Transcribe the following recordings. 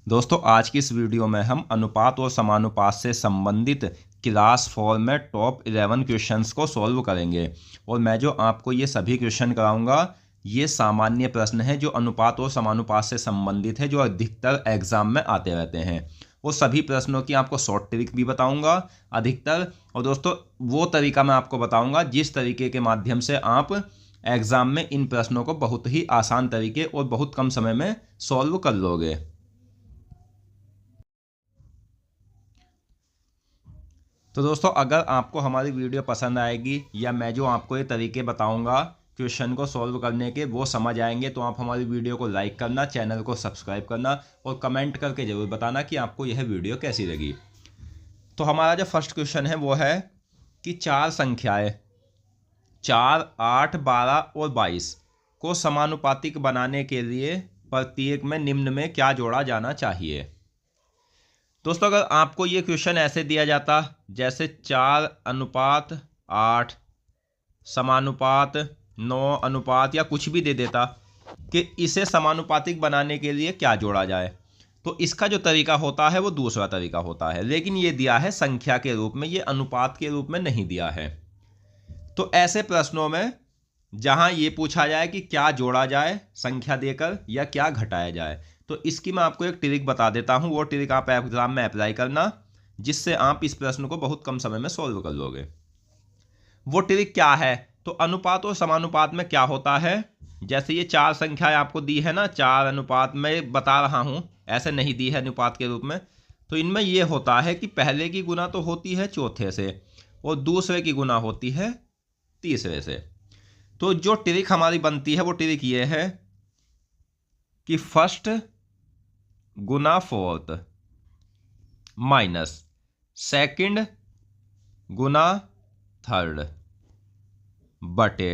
दोस्तों आज की इस वीडियो में हम अनुपात और समानुपात से संबंधित क्लास 4 में टॉप 11 क्वेश्चंस को सॉल्व करेंगे। और मैं जो आपको ये सभी क्वेश्चन कराऊंगा ये सामान्य प्रश्न है जो अनुपात और समानुपात से संबंधित है, जो अधिकतर एग्जाम में आते रहते हैं। वो सभी प्रश्नों की आपको शॉर्ट ट्रिक भी बताऊंगा अधिकतर। और दोस्तों वो तरीका मैं आपको बताऊंगा जिस तरीके के माध्यम से आप एग्जाम में इन प्रश्नों को बहुत ही आसान तरीके और बहुत कम समय में सॉल्व कर लोगे। तो दोस्तों अगर आपको हमारी वीडियो पसंद आएगी या मैं जो आपको ये तरीके बताऊंगा क्वेश्चन को सॉल्व करने के वो समझ आएंगे तो आप हमारी वीडियो को लाइक करना, चैनल को सब्सक्राइब करना और कमेंट करके ज़रूर बताना कि आपको यह वीडियो कैसी लगी। तो हमारा जो फर्स्ट क्वेश्चन है वो है कि चार संख्याएं 4, 8, 12 और 22 को समानुपातिक बनाने के लिए प्रत्येक में निम्न में क्या जोड़ा जाना चाहिए। दोस्तों अगर आपको ये क्वेश्चन ऐसे दिया जाता जैसे 4:8 समानुपात 9 या कुछ भी दे देता कि इसे समानुपातिक बनाने के लिए क्या जोड़ा जाए, तो इसका जो तरीका होता है वो दूसरा तरीका होता है। लेकिन ये दिया है संख्या के रूप में, ये अनुपात के रूप में नहीं दिया है। तो ऐसे प्रश्नों में जहां ये पूछा जाए कि क्या जोड़ा जाए संख्या देकर या क्या घटाया जाए, तो इसकी मैं आपको एक ट्रिक बता देता हूं। वो ट्रिक आप एग्जाम में अप्लाई करना जिससे आप इस प्रश्न को बहुत कम समय में सॉल्व कर लोगे। वो ट्रिक क्या है, तो अनुपात और समानुपात में क्या होता है, जैसे ये चार संख्याएं आपको दी है ना, 4 अनुपात में बता रहा हूं, ऐसे नहीं दी है अनुपात के रूप में। तो इनमें यह होता है कि पहले की गुना तो होती है चौथे से और दूसरे की गुना होती है तीसरे से। तो जो ट्रिक हमारी बनती है वो ट्रिक ये है कि फर्स्ट गुना फोर्थ माइनस सेकंड गुना थर्ड बटे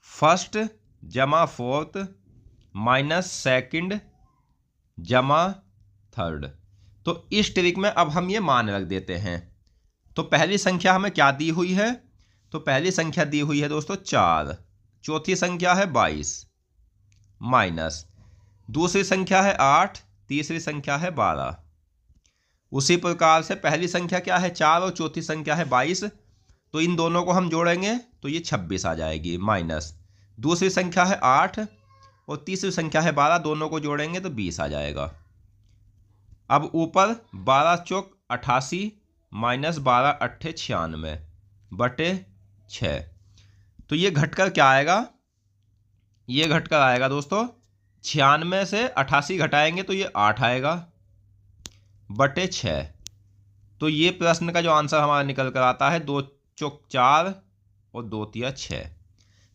फर्स्ट जमा फोर्थ माइनस सेकंड जमा थर्ड। तो इस ट्रिक में अब हम ये मान रख देते हैं। तो पहली संख्या हमें क्या दी हुई है, तो पहली संख्या दी हुई है दोस्तों 4, चौथी संख्या है 22 माइनस दूसरी संख्या है 8, तीसरी संख्या है 12। उसी प्रकार से पहली संख्या क्या है 4 और चौथी संख्या है 22, तो इन दोनों को हम जोड़ेंगे तो ये 26 आ जाएगी, माइनस दूसरी संख्या है 8 और तीसरी संख्या है 12, दोनों को जोड़ेंगे तो 20 आ जाएगा। अब ऊपर 12 चौक 88 माइनस 12 अट्ठे 96 बटे 6। तो ये घटकर क्या आएगा, ये घटकर आएगा दोस्तों 96 से 88 घटाएंगे तो ये 8 आएगा बटे 6। तो ये प्रश्न का जो आंसर हमारा निकल कर आता है 2 चौक 4 और 2 तिया 6,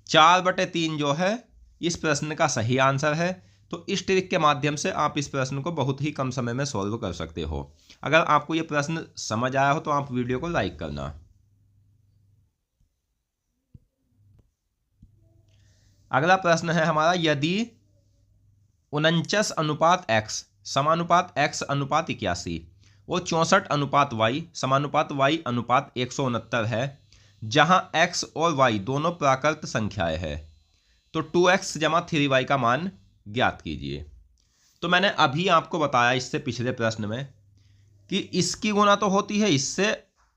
4/3 जो है इस प्रश्न का सही आंसर है। तो इस ट्रिक के माध्यम से आप इस प्रश्न को बहुत ही कम समय में सॉल्व कर सकते हो। अगर आपको ये प्रश्न समझ आया हो तो आप वीडियो को लाइक करना। अगला प्रश्न है हमारा, यदि 49 अनुपात x समानुपात x अनुपात 81 और 64 अनुपात y समानुपात y अनुपात 169 है, जहां x और y दोनों प्राकृत संख्याएं हैं, तो 2x जमा 3y का मान ज्ञात कीजिए। तो मैंने अभी आपको बताया इससे पिछले प्रश्न में कि इसकी गुना तो होती है इससे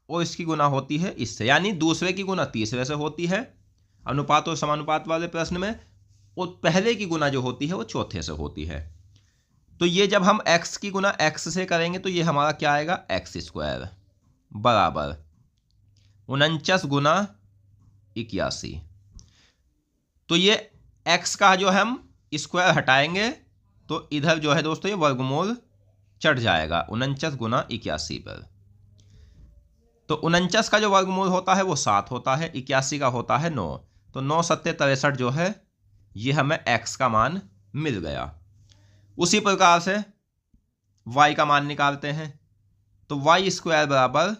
और इसकी गुना होती है इससे, यानी दूसरे की गुना तीसरे से होती है अनुपात और समानुपात वाले प्रश्न में, और पहले की गुना जो होती है वो चौथे से होती है। तो ये जब हम x की गुना x से करेंगे तो ये हमारा क्या आएगा x² बराबर 49 गुना 81। तो ये x का जो हम स्क्वायर हटाएंगे तो इधर जो है दोस्तों ये वर्गमूल चढ़ जाएगा 49 गुना 81 पर। तो 49 का जो वर्गमूल होता है वो 7 होता है, 81 का होता है 9, तो 9 सत्ते 63 जो है ये हमें x का मान मिल गया। उसी प्रकार से y का मान निकालते हैं, तो y² बराबर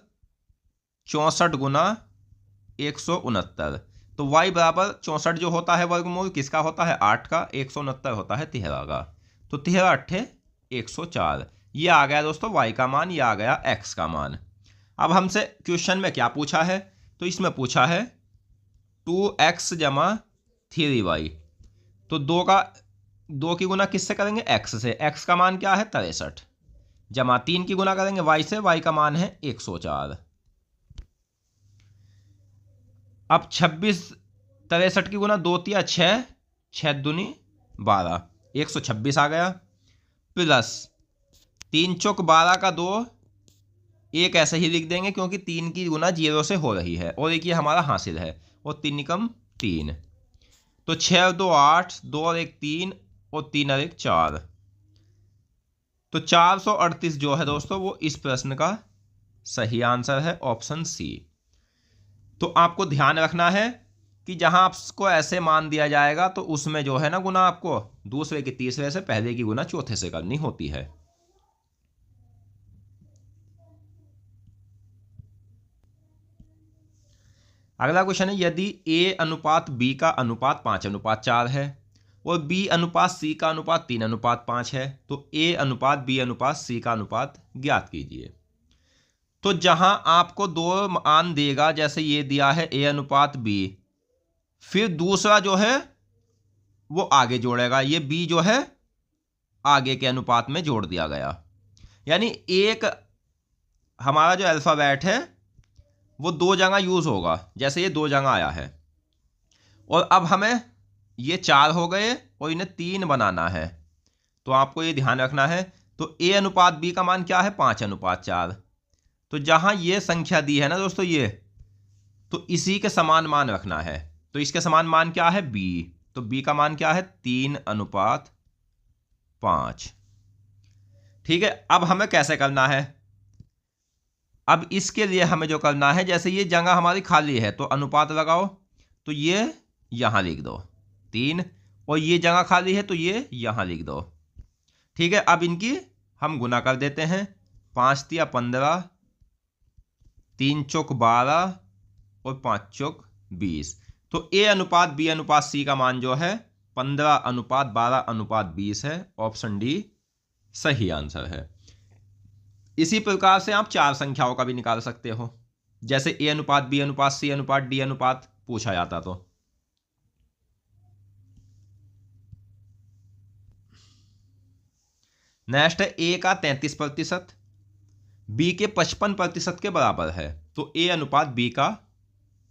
64 गुना 169। तो y बराबर 64 जो होता है वर्गमूल किसका होता है 8 का, 169 होता है 13 का, तो 13 अट्ठे 104। ये आ गया दोस्तों y का मान, ये आ गया x का मान। अब हमसे क्वेश्चन में क्या पूछा है, तो इसमें पूछा है 2x जमा 3y, तो 2 का 2 की गुना किससे करेंगे, x से। x का मान क्या है 63, जमा 3 की गुना करेंगे y से, y का मान है 104। अब 26 63 की गुना 2 तिया 6, 6 दूनी 12, 126 आ गया। प्लस 3 चौक 12 का 2, एक ऐसे ही लिख देंगे क्योंकि 3 की गुना 0 से हो रही है, और एक ये हमारा हासिल है, और 3 निकम 3, तो 6 और 2 8, 2 और 1 3, और 3 और 1 4, तो 438 जो है दोस्तों वो इस प्रश्न का सही आंसर है, ऑप्शन सी। तो आपको ध्यान रखना है कि जहां आपको ऐसे मान दिया जाएगा तो उसमें जो है ना गुना आपको दूसरे की तीसरे से, पहले की गुना चौथे से करनी होती है। अगला क्वेश्चन है, यदि a अनुपात b का अनुपात 5:4 है और b अनुपात c का अनुपात 3:5 है, तो a अनुपात b अनुपात c का अनुपात ज्ञात कीजिए। तो जहां आपको 2 मान देगा, जैसे ये दिया है a अनुपात b, फिर दूसरा जो है वो आगे जोड़ेगा, ये b जो है आगे के अनुपात में जोड़ दिया गया, यानी एक हमारा जो अल्फाबेट है वो 2 जगह यूज होगा, जैसे ये 2 जगह आया है, और अब हमें ये 4 हो गए और इन्हें 3 बनाना है, तो आपको ये ध्यान रखना है। तो a अनुपात b का मान क्या है 5:4, तो जहां ये संख्या दी है ना दोस्तों ये, तो इसी के समान मान रखना है। तो इसके समान मान क्या है b, तो b का मान क्या है 3:5। ठीक है, अब हमें कैसे करना है, अब इसके लिए हमें जो करना है, जैसे ये जगह हमारी खाली है तो अनुपात लगाओ, तो ये यहां लिख दो 3, और ये जगह खाली है तो ये यहां लिख दो। ठीक है, अब इनकी हम गुना कर देते हैं, 5 तिया 15, 3 चौक 12 और 5 चौक 20, तो a अनुपात b अनुपात c का मान जो है 15:12:20 है, ऑप्शन डी सही आंसर है। इसी प्रकार से आप 4 संख्याओं का भी निकाल सकते हो, जैसे a अनुपात b अनुपात c अनुपात d अनुपात पूछा जाता तो। नेक्स्ट है a का 33% b के 55% के बराबर है, तो a अनुपात b का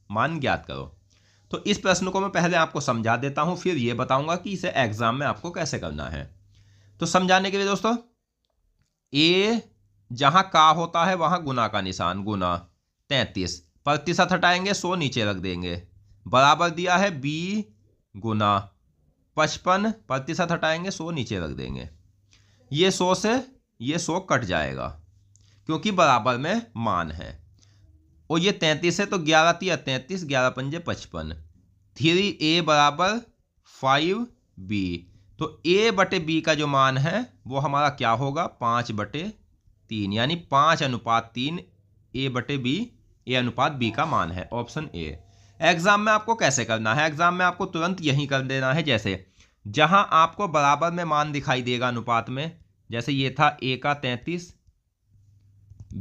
मान ज्ञात करो। तो इस प्रश्न को मैं पहले आपको समझा देता हूं, फिर यह बताऊंगा कि इसे एग्जाम में आपको कैसे करना है। तो समझाने के लिए दोस्तों, a जहां का होता है वहां गुना का निशान, गुना 33% हटाएंगे 100 नीचे रख देंगे, बराबर दिया है b गुना 55% हटाएंगे 100 नीचे रख देंगे, ये 100 से ये 100 कट जाएगा क्योंकि बराबर में मान है, और ये 33 है तो 11 तिया 33, 11 पंजे 55, 3a बराबर 5b, तो a बटे b का जो मान है वो हमारा क्या होगा 5/3, यानी 5:3 a बटे b, a अनुपात b का मान है, ऑप्शन ए। एग्जाम में आपको कैसे करना है, एग्जाम में आपको तुरंत यही कर देना है, जैसे जहां आपको बराबर में मान दिखाई देगा अनुपात में, जैसे ये था a का 33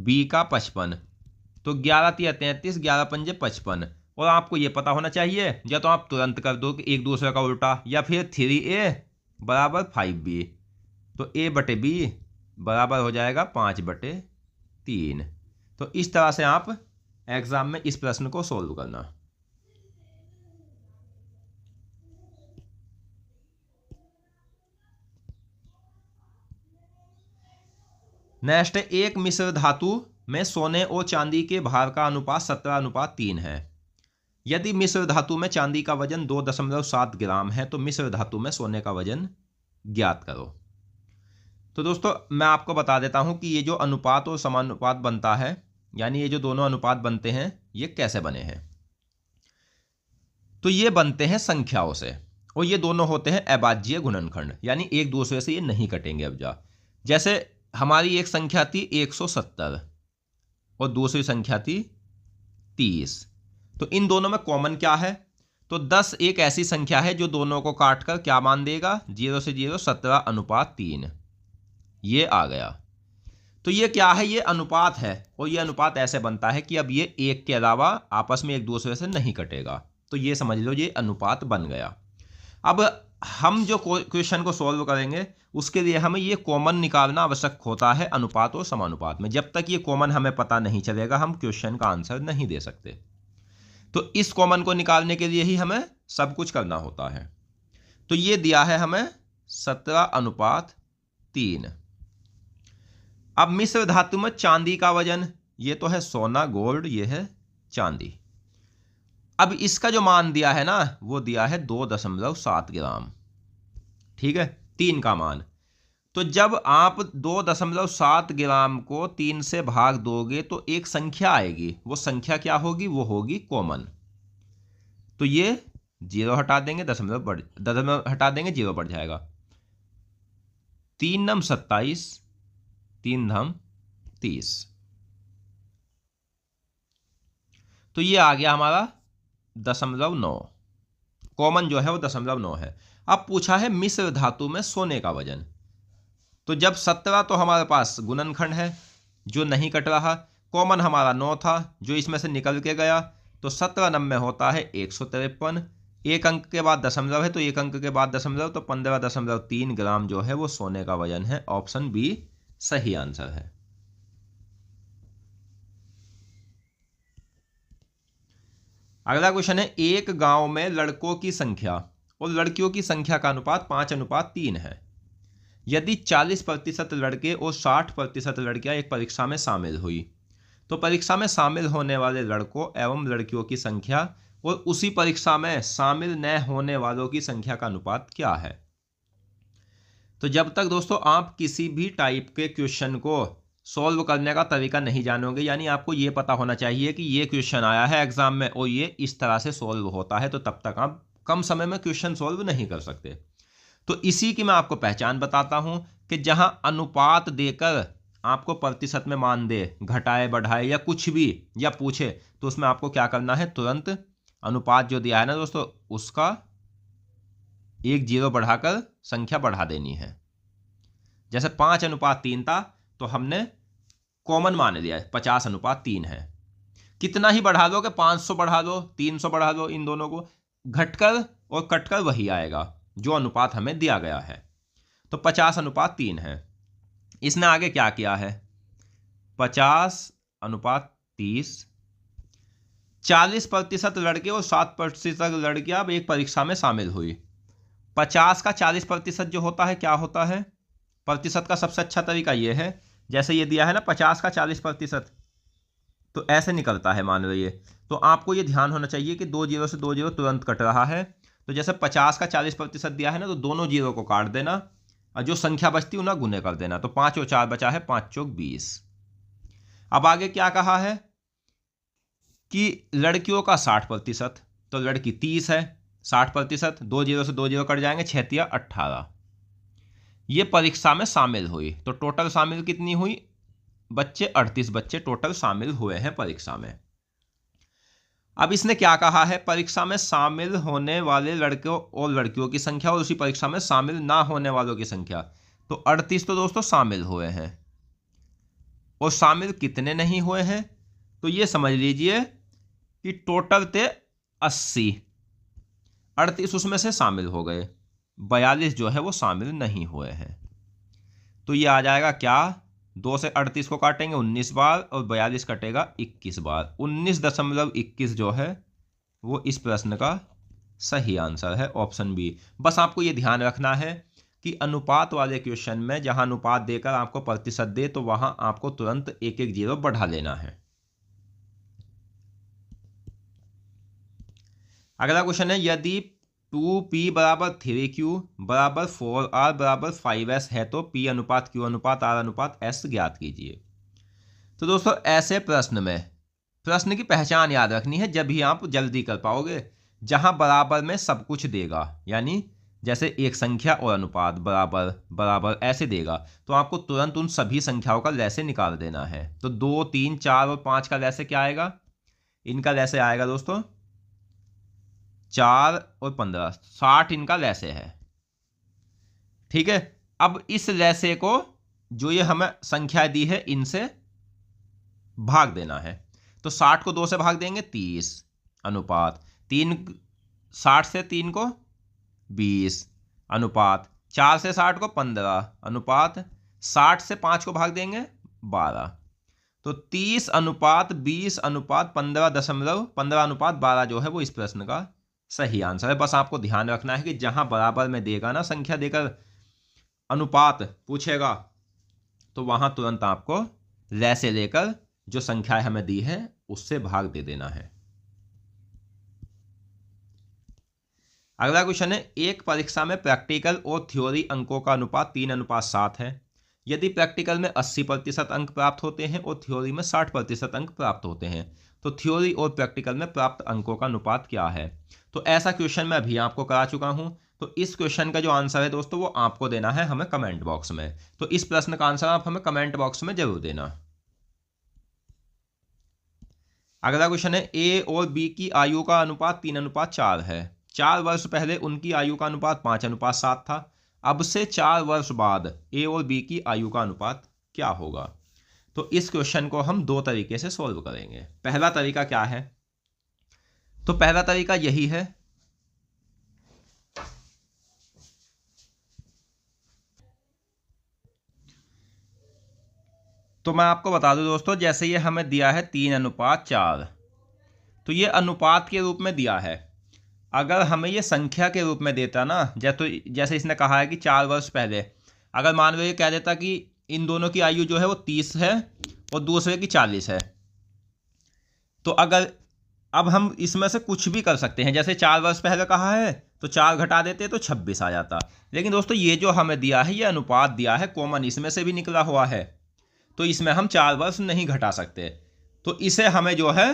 b का 55, तो 11 तिया 33, 11 पंजे 55, और आपको ये पता होना चाहिए, या तो आप तुरंत कर दो कि एक दूसरे का उल्टा, या फिर 3a बराबर 5b, तो a बटे b बराबर हो जाएगा 5/3। तो इस तरह से आप एग्जाम में इस प्रश्न को सोल्व करना। नेक्स्ट है, एक मिश्र धातु में सोने और चांदी के भार का अनुपात 17:3 है। यदि मिश्र धातु में चांदी का वजन 2.7 ग्राम है तो मिश्र धातु में सोने का वजन ज्ञात करो। तो दोस्तों मैं आपको बता देता हूं कि ये जो अनुपात और समानुपात बनता है, यानी ये जो दोनों अनुपात बनते हैं, ये कैसे बने हैं। तो ये बनते हैं संख्याओं से, और ये दोनों होते हैं अभाज्य गुणनखंड, यानी एक दूसरे से ये नहीं कटेंगे। अब जैसे हमारी एक संख्या थी 170 और दूसरी संख्या थी 30, तो इन दोनों में कॉमन क्या है, तो 10 एक ऐसी संख्या है जो दोनों को काटकर क्या मान देगा 0 से 0 17:3, ये आ गया। तो ये क्या है, ये अनुपात है, और ये अनुपात ऐसे बनता है कि अब ये एक के अलावा आपस में एक दूसरे से नहीं कटेगा, तो ये समझ लो ये अनुपात बन गया। अब हम जो क्वेश्चन को सॉल्व करेंगे उसके लिए हमें ये कॉमन निकालना आवश्यक होता है अनुपात और समानुपात में। जब तक ये कॉमन हमें पता नहीं चलेगा हम क्वेश्चन का आंसर नहीं दे सकते। तो इस कॉमन को निकालने के लिए ही हमें सब कुछ करना होता है। तो ये दिया है हमें 17:3। अब मिश्र धातु में चांदी का वजन, ये तो है सोना गोल्ड, ये है चांदी। अब इसका जो मान दिया है ना वो दिया है 2.7 ग्राम। ठीक है, 3 का मान। तो जब आप 2.7 ग्राम को 3 से भाग दोगे तो एक संख्या आएगी। वो संख्या क्या होगी? वो होगी कॉमन। तो ये 0 हटा देंगे, दशमलव हटा देंगे, 0 बढ़ जाएगा। 3 नम 27, 3 धम 30। तो ये आ गया हमारा 0.9। कॉमन जो है वो 0.9 है। अब पूछा है मिश्र धातु में सोने का वजन। तो जब 17 तो हमारे पास गुणनखंड है जो नहीं कट रहा, कॉमन हमारा 9 था जो इसमें से निकल के गया, तो 17 नम में होता है 153। एक अंक के बाद दशमलव है तो एक अंक के बाद दशमलव, तो 15.3 ग्राम जो है वो सोने का वजन है। ऑप्शन बी सही आंसर है। अगला क्वेश्चन है, एक गांव में लड़कों की संख्या और लड़कियों की संख्या का अनुपात 5:3 है। यदि 40% लड़के और 60% लड़कियां एक परीक्षा में शामिल हुई तो परीक्षा में शामिल होने वाले लड़कों एवं लड़कियों की संख्या और उसी परीक्षा में शामिल न होने वालों की संख्या का अनुपात क्या है? तो जब तक दोस्तों आप किसी भी टाइप के क्वेश्चन को सॉल्व करने का तरीका नहीं जानोगे, यानी आपको ये पता होना चाहिए कि ये क्वेश्चन आया है एग्जाम में और ये इस तरह से सॉल्व होता है, तो तब तक आप कम समय में क्वेश्चन सॉल्व नहीं कर सकते। तो इसी की मैं आपको पहचान बताता हूं कि जहां अनुपात देकर आपको प्रतिशत में मान दे, घटाए बढ़ाए या कुछ भी या पूछे, तो उसमें आपको क्या करना है? तुरंत अनुपात जो दिया है ना दोस्तों उसका 1 0 बढ़ाकर संख्या बढ़ा देनी है। जैसे 5:3 था तो हमने कॉमन मान लिया है 50:3 है। कितना ही बढ़ा लो कि 500 बढ़ा लो, 300 बढ़ा लो, इन दोनों को घटकर और कटकर वही आएगा जो अनुपात हमें दिया गया है। तो 50:3 है। इसने आगे क्या किया है? 50:30। 40% लड़के और 60% लड़कियां अब एक परीक्षा में शामिल हुई। 50 का 40% जो होता है क्या होता है? प्रतिशत का सबसे अच्छा तरीका यह है, जैसे ये दिया है ना 50 का 40%, तो ऐसे निकलता है मान लीजिए। तो आपको ये ध्यान होना चाहिए कि 2 0 से 2 0 तुरंत कट रहा है। तो जैसे 50 का 40% दिया है ना, तो दोनों 0 को काट देना और जो संख्या बचती है उन्हें गुने कर देना। तो 5 और 4 बचा है 5 चौक 20। अब आगे क्या कहा है कि लड़कियों का 60%, तो लड़की 30 है, 60%, 2 0 से 2 0 कट जाएंगे, 6 या 18। ये परीक्षा में शामिल हुई तो टोटल शामिल कितनी हुई? बच्चे 38 बच्चे टोटल शामिल हुए हैं परीक्षा में। अब इसने क्या कहा है? परीक्षा में शामिल होने वाले लड़कों और लड़कियों की संख्या और उसी परीक्षा में शामिल ना होने वालों की संख्या। तो 38 तो दोस्तों शामिल हुए हैं और शामिल कितने नहीं हुए हैं? तो ये समझ लीजिए कि टोटल थे 80, 38 उसमें से शामिल हो गए, 42 जो है वो शामिल नहीं हुए हैं। तो ये आ जाएगा क्या? 2 से 38 को काटेंगे 19 बार और 42 कटेगा 21 बार। 19.21 जो है वो इस प्रश्न का सही आंसर है, ऑप्शन बी। बस आपको ये ध्यान रखना है कि अनुपात वाले क्वेश्चन में जहां अनुपात देकर आपको प्रतिशत दे तो वहां आपको तुरंत 1-1 0 बढ़ा लेना है। अगला क्वेश्चन है, यदि 2p = 3q = 4r = 5s है तो p अनुपात q अनुपात r अनुपात s ज्ञात कीजिए। तो दोस्तों ऐसे प्रश्न में प्रश्न की पहचान याद रखनी है, जब भी आप जल्दी कर पाओगे। जहां बराबर में सब कुछ देगा, यानी जैसे एक संख्या और अनुपात बराबर बराबर ऐसे देगा, तो आपको तुरंत उन सभी संख्याओं का लैसे निकाल देना है। तो 2 3 4 और 5 का लैसे क्या आएगा? इनका लैसे आएगा दोस्तों 4 और 15, 60 इनका लैसे है। ठीक है, अब इस लैसे को जो ये हमें संख्या दी है इनसे भाग देना है। तो 60 को 2 से भाग देंगे 30 अनुपात 3, 60 से 3 को 20, अनुपात 4 से 60 को 15 अनुपात 60 से 5 को भाग देंगे 12। तो 30 अनुपात 20 अनुपात 15 अनुपात 12 जो है वो इस प्रश्न का सही आंसर है। बस आपको ध्यान रखना है कि जहां बराबर में देगा ना, संख्या देकर अनुपात पूछेगा, तो वहां तुरंत आपको ले से लेकर जो संख्या हमें दी है उससे भाग दे देना है। अगला क्वेश्चन है, एक परीक्षा में प्रैक्टिकल और थ्योरी अंकों का अनुपात 3:7 है। यदि प्रैक्टिकल में 80% अंक प्राप्त होते हैं और थ्योरी में 60% अंक प्राप्त होते हैं, तो थ्योरी और प्रैक्टिकल में प्राप्त अंकों का अनुपात क्या है? तो ऐसा क्वेश्चन मैं अभी आपको करा चुका हूं। तो इस क्वेश्चन का जो आंसर है दोस्तों वो आपको देना है हमें कमेंट बॉक्स में। तो इस प्रश्न का आंसर आप हमें कमेंट बॉक्स में जरूर देना। अगला क्वेश्चन है, ए और बी की आयु का अनुपात 3:4 है। 4 वर्ष पहले उनकी आयु का अनुपात 5:7 था। अब से 4 वर्ष बाद ए और बी की आयु का अनुपात क्या होगा? तो इस क्वेश्चन को हम दो तरीके से सॉल्व करेंगे। पहला तरीका क्या है? तो पहला तरीका यही है, तो मैं आपको बता दूं दोस्तों, जैसे ये हमें दिया है 3:4, तो ये अनुपात के रूप में दिया है। अगर हमें ये संख्या के रूप में देता ना, जैसे इसने कहा है कि 4 वर्ष पहले, अगर मान लो ये कह देता कि इन दोनों की आयु जो है वो 30 है और दूसरे की 40 है, तो अगर अब हम इसमें से कुछ भी कर सकते हैं। जैसे 4 वर्ष पहले कहा है तो 4 घटा देते तो 26 आ जाता। लेकिन दोस्तों ये जो हमें दिया है, ये अनुपात दिया है, कॉमन इसमें से भी निकला हुआ है, तो इसमें हम 4 वर्ष नहीं घटा सकते। तो इसे हमें जो है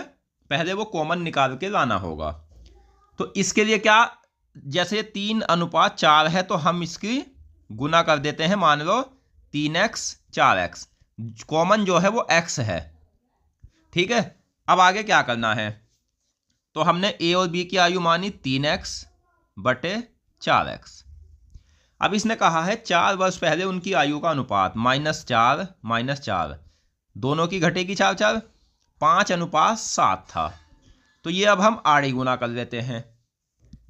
पहले वो कॉमन निकाल के लाना होगा। तो इसके लिए क्या, जैसे 3:4 है तो हम इसकी गुना कर देते हैं। मान लो 3x 4x, कॉमन जो है वो x है। ठीक है, अब आगे क्या करना है? तो हमने a और b की आयु मानी 3x बटे 4x। अब इसने कहा है 4 वर्ष पहले उनकी आयु का अनुपात -4 दोनों की घटेगी 4 5:7 था। तो ये अब हम आड़ी गुना कर लेते हैं।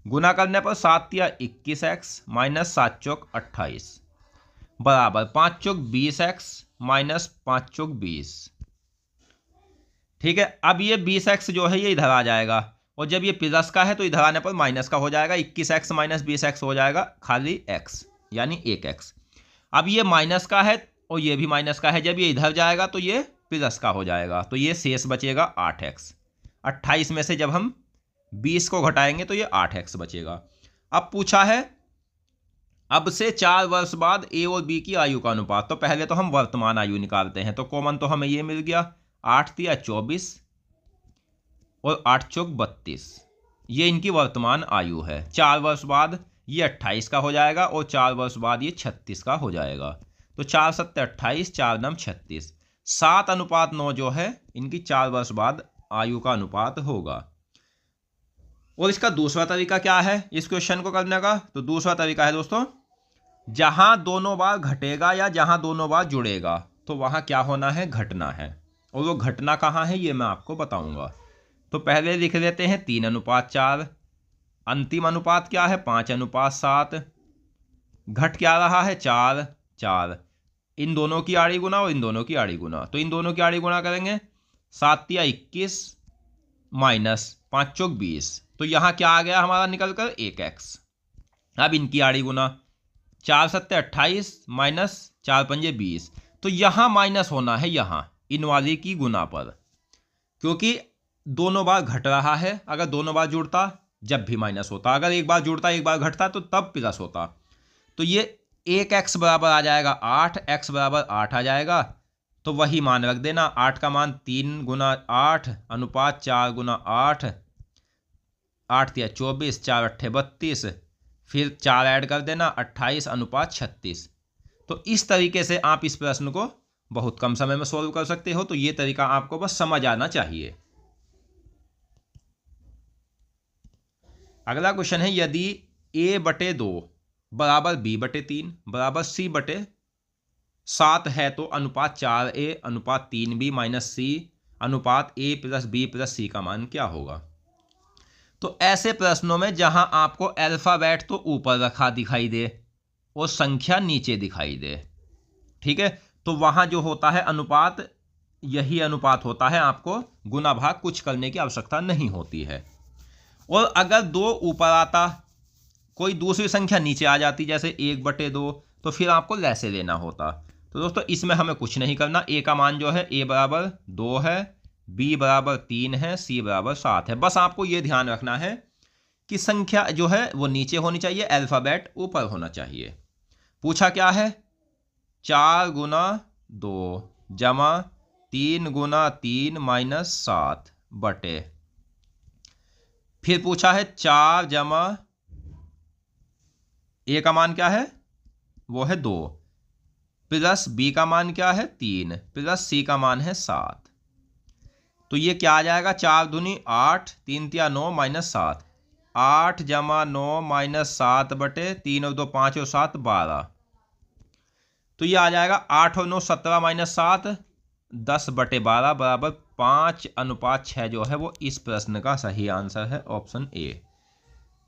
गुना करने पर 7 या 21x -7 चौक 28 बराबर 5 चौक 20x -5 चौक 20। ठीक है, अब ये 20x जो है ये इधर आ जाएगा, और जब ये प्लस का है तो इधर आने पर माइनस का हो जाएगा। 21x - 20x हो जाएगा खाली x, यानी 1x। अब ये माइनस का है और ये भी माइनस का है, जब ये इधर जाएगा तो ये प्लस का हो जाएगा, तो ये शेष बचेगा 8x। 28 में से जब हम 20 को घटाएंगे तो ये 8x बचेगा। अब पूछा है अब से 4 वर्ष बाद ए और बी की आयु का अनुपात। तो पहले तो हम वर्तमान आयु निकालते हैं। तो कॉमन तो हमें ये मिल गया, 8 तिया 24 और 8 चौक 32, ये इनकी वर्तमान आयु है। 4 वर्ष बाद ये 28 का हो जाएगा और 4 वर्ष बाद ये 36 का हो जाएगा। तो 4 7 28, 4 9 36, 7:9 जो है इनकी 4 वर्ष बाद आयु का अनुपात होगा। और इसका दूसरा तरीका क्या है इस क्वेश्चन को करने का? तो दूसरा तरीका है दोस्तों, जहां दोनों बार घटेगा या जहां दोनों बार जुड़ेगा तो वहां क्या होना है? घटना है। और वो घटना कहां है ये मैं आपको बताऊंगा। तो पहले लिख लेते हैं 3:4, अंतिम अनुपात क्या है? 5:7, घट क्या रहा है? 4। इन दोनों की आड़ी गुना और इन दोनों की आड़ी गुना, तो इन दोनों की आड़ी गुना करेंगे, 7 या 21 -5 चौक 20, तो यहां क्या आ गया हमारा निकल कर? 1x। अब इनकी आड़ी गुना, 4 7 28 -4 5 20, तो यहां माइनस होना है, यहां इन वाली की गुना पर, क्योंकि दोनों बार घट रहा है। अगर दोनों बार जुड़ता जब भी माइनस होता, अगर एक बार जुड़ता एक बार घटता तो तब प्लस होता। तो ये 1x बराबर आ जाएगा 8, x बराबर 8 आ जाएगा। तो वही मान रख देना, 8 का मान 3 गुना 8 अनुपात 4 गुना 8, 8 तिया 24, 4 अट्ठे 32, फिर 4 ऐड कर देना, 28 अनुपात 36। तो इस तरीके से आप इस प्रश्न को बहुत कम समय में सोल्व कर सकते हो। तो ये तरीका आपको बस समझ आना चाहिए। अगला क्वेश्चन है, यदि a/2 बराबर b/3 बराबर c/7 है तो अनुपात 4a अनुपात 3b - c अनुपात a + b + c का मान क्या होगा? तो ऐसे प्रश्नों में जहां आपको अल्फाबेट तो ऊपर रखा दिखाई दे और संख्या नीचे दिखाई दे, ठीक है, तो वहां जो होता है अनुपात, यही अनुपात होता है, आपको गुना भाग कुछ करने की आवश्यकता नहीं होती है। और अगर 2 ऊपर आता, कोई दूसरी संख्या नीचे आ जाती जैसे 1/2, तो फिर आपको लैसे लेना होता। तो दोस्तों इसमें हमें कुछ नहीं करना। ए का मान जो है, ए बराबर 2 है, बी बराबर 3 है, सी बराबर 7 है। बस आपको यह ध्यान रखना है कि संख्या जो है वो नीचे होनी चाहिए, अल्फाबेट ऊपर होना चाहिए। पूछा क्या है, 4 गुना 2 जमा 3 गुना 3 माइनस 7 बटे, फिर पूछा है 4 जमा ए का मान क्या है, वो है 2, प्लस बी का मान क्या है 3, प्लस सी का मान है 7। तो ये क्या आ जाएगा, 4 दूनी 8, 3 तिया 9 माइनस 7, 8 जमा 9 माइनस 7 बटे 3 और 2 5 और 7 12। तो ये आ जाएगा 8 और 9 17 माइनस 7 10 बटे 12 बराबर 5:6 जो है वो इस प्रश्न का सही आंसर है, ऑप्शन ए।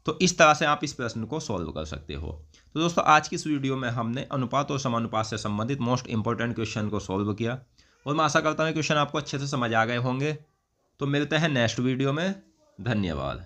तो इस तरह से आप इस प्रश्न को सॉल्व कर सकते हो। तो दोस्तों आज की इस वीडियो में हमने अनुपात और समानुपात से संबंधित मोस्ट इंपॉर्टेंट क्वेश्चन को सॉल्व किया और मैं आशा करता हूँ क्वेश्चन आपको अच्छे से समझ आ गए होंगे। तो मिलते हैं नेक्स्ट वीडियो में। धन्यवाद।